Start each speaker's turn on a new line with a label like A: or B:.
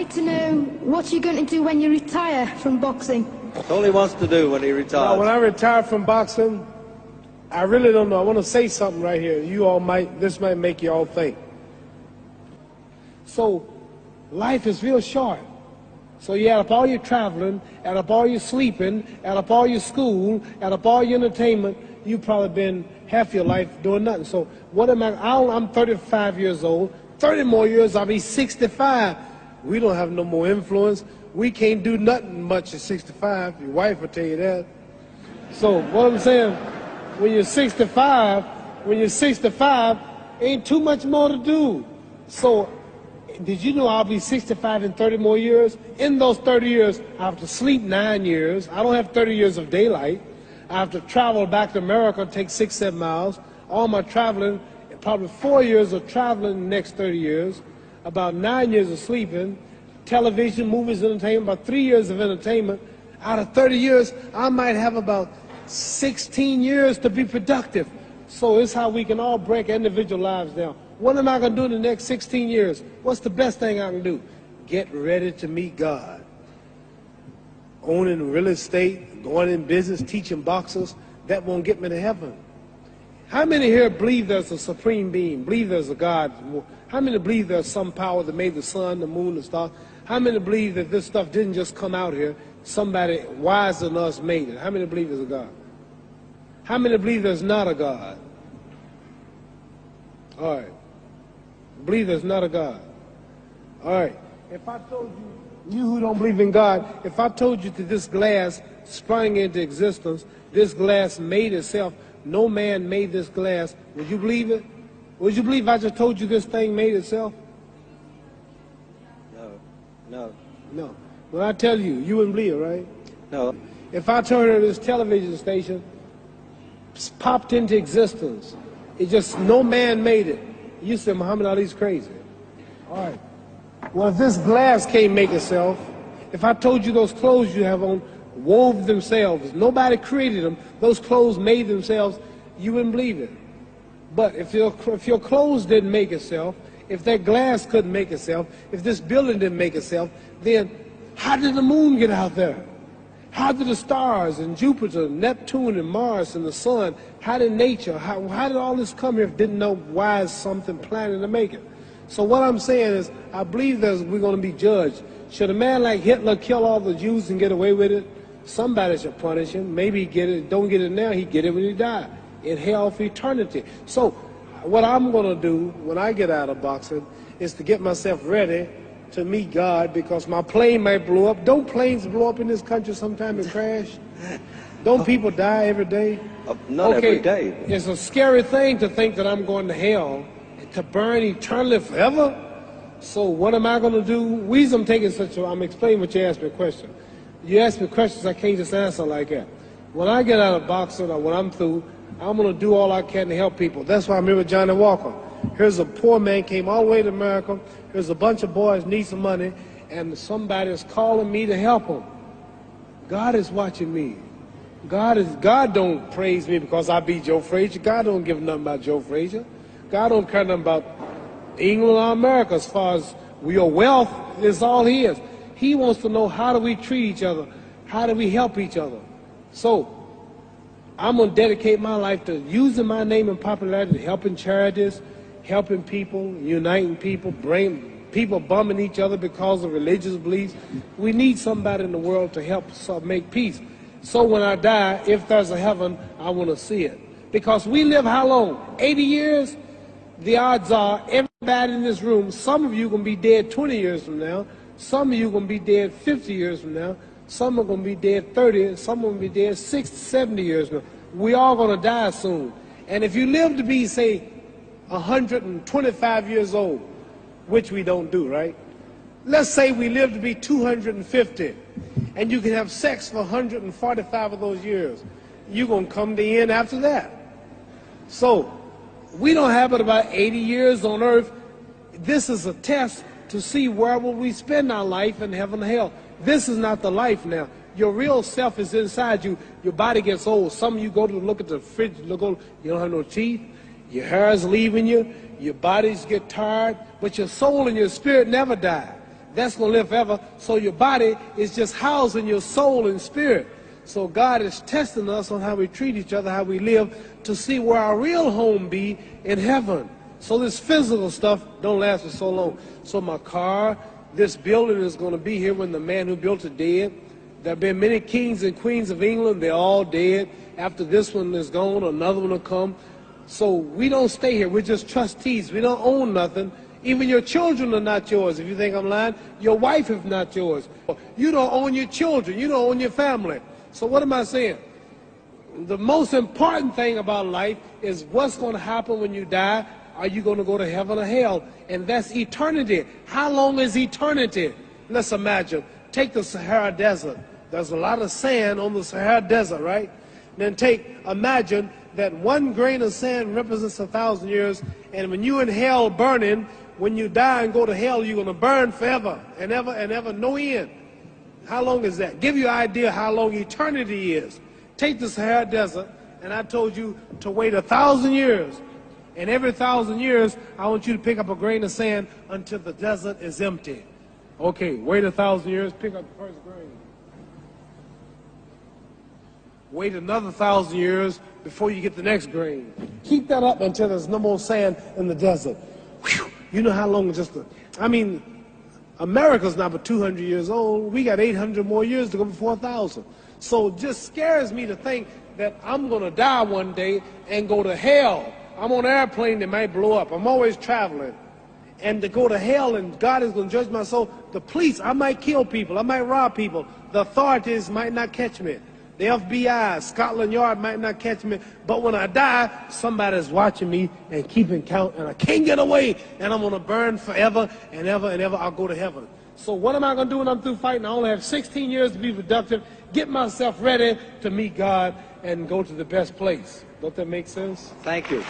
A: like to know what you're going to do when you retire from boxing.
B: That's all he wants to do when he retires.
C: Now, when I retire from boxing, I really don't know. I want to say something right here. This might make you all think. So, life is real short. So you add up all your traveling, add up all your sleeping, add up all your school, add up all your entertainment, you've probably been half your life doing nothing. So what am I'm 35 years old. 30 more years, I'll be 65. We don't have no more influence. We can't do nothing much at 65. Your wife will tell you that. So what I'm saying, when you're 65, ain't too much more to do. So did you know I'll be 65 in 30 more years? In those 30 years, I have to sleep 9 years. I don't have 30 years of daylight. I have to travel back to America, take 6, 7 miles. All my traveling, probably 4 years of traveling in the next 30 years, about 9 years of sleeping, television, movies, entertainment, about 3 years of entertainment. Out of 30 years, I might have about 16 years to be productive. So it's how we can all break individual lives down. What am I going to do in the next 16 years? What's the best thing I can do? Get ready to meet God. Owning real estate, going in business, teaching boxers, that won't get me to heaven. How many here believe there's a supreme being, believe there's a God? How many believe there's some power that made the sun, the moon, the stars? How many believe that this stuff didn't just come out here? Somebody wiser than us made it. How many believe there's a God? How many believe there's not a God? All right. Believe there's not a God. All right. If I told you who don't believe in God, if I told you that this glass sprang into existence, this glass made itself, no man made this glass, would you believe it? Would you believe I just told you this thing made itself? No. When I tell you, you wouldn't believe it, right?
B: No.
C: If I told her this television station popped into existence, it just, no man made it, you said Muhammad Ali's crazy. All right. Well, if this glass can't make itself, if I told you those clothes you have on wove themselves, nobody created them, those clothes made themselves, you wouldn't believe it. But if your clothes didn't make itself, if that glass couldn't make itself, if this building didn't make itself, then how did the moon get out there? How did the stars and Jupiter, Neptune and Mars and the sun, how did nature, how did all this come here if didn't know why is something planning to make it? So what I'm saying is, I believe that we're going to be judged. Should a man like Hitler kill all the Jews and get away with it? Somebody should punish him. Maybe he get it, don't get it now, he get it when he died. In hell for eternity. So what I'm going to do when I get out of boxing is to get myself ready to meet God, because my plane might blow up. Don't planes blow up in this country sometime and crash? Don't people die every day?
B: Not every day.
C: It's a scary thing to think that I'm going to hell, to burn eternally forever. So what am I going to do? Reason I'm taking I'm explaining what you asked me a question. You ask me questions, I can't just answer like that. When I get out of boxing or when I'm through, I'm going to do all I can to help people. That's why I'm here with Johnny Walker. Here's a poor man, came all the way to America. Here's a bunch of boys need some money, and somebody is calling me to help them. God is watching me. God don't praise me because I beat Joe Frazier. God don't give nothing about Joe Frazier. God don't care nothing about England or America as far as your wealth is all he is. He wants to know, how do we treat each other? How do we help each other? So I'm going to dedicate my life to using my name and popularity, helping charities, helping people, uniting people, bring people bumming each other because of religious beliefs. We need somebody in the world to help us make peace. So when I die, if there's a heaven, I want to see it. Because we live how long? 80 years? The odds are everybody in this room, some of you are going to be dead 20 years from now, some of you are going to be dead 50 years from now, some are going to be dead 30, some are going to be dead 60, 70 years from now. We all going to die soon. And if you live to be, say, 125 years old, which we don't do, right? Let's say we live to be 250, and you can have sex for 145 of those years. You're going to come to the end after that. So we don't have but about 80 years on earth. This is a test to see where will we spend our life in heaven and hell. This is not the life now. Your real self is inside you. Your body gets old. Some of you go to look at the fridge, you don't have no teeth. Your hair is leaving you. Your bodies get tired. But your soul and your spirit never die. that's going to live forever. So your body is just housing your soul and spirit. So God is testing us on how we treat each other, how we live, to see where our real home be in heaven. So this physical stuff don't last for so long. So my car, this building is going to be here when the man who built it dead. There have been many kings and queens of England. They're all dead. After this one is gone, another one will come. So we don't stay here. We're just trustees. We don't own nothing. Even your children are not yours. If you think I'm lying, your wife is not yours. You don't own your children. You don't own your family. So what am I saying? The most important thing about life is what's going to happen when you die. Are you going to go to heaven or hell? And that's eternity. How long is eternity? Let's imagine. Take the Sahara Desert. There's a lot of sand on the Sahara Desert, right? Then imagine that one grain of sand represents 1,000 years, and when you're in hell burning, when you die and go to hell, you're going to burn forever and ever and ever, no end. How long is that? Give you an idea how long eternity is. Take the Sahara Desert, and I told you to wait 1,000 years. And every 1,000 years, I want you to pick up a grain of sand until the desert is empty. Okay, wait 1,000 years, pick up the first grain. Wait another 1,000 years before you get the next grain. Keep that up until there's no more sand in the desert. Whew. You know how long America's not but 200 years old. We got 800 more years to go before 1,000. So it just scares me to think that I'm going to die one day and go to hell. I'm on an airplane that might blow up. I'm always traveling. And to go to hell and God is going to judge my soul. The police, I might kill people. I might rob people. The authorities might not catch me. The FBI, Scotland Yard might not catch me. But when I die, somebody's watching me and keeping count. And I can't get away. And I'm going to burn forever and ever and ever. I'll go to heaven. So what am I going to do when I'm through fighting? I only have 16 years to be productive. Get myself ready to meet God and go to the best place. Don't that make sense?
B: Thank you.